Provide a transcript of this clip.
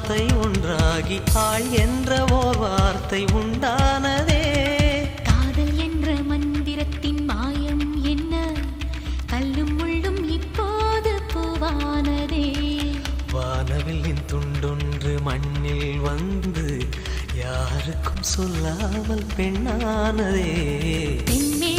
வார்த்தை ஒன்றாகி ஆள் என்ற ஓர் வார்த்தை உண்டானதே. காதல் என்ற மந்திரத்தின் மாயம் என்ன, கல்லும் முள்ளும் இப்போது பூவானதே. வானவில்லின் துண்டொன்று மண்ணில் வந்து யாருக்கும் சொல்லாமல் பெண்ணானதே. பெண்ணே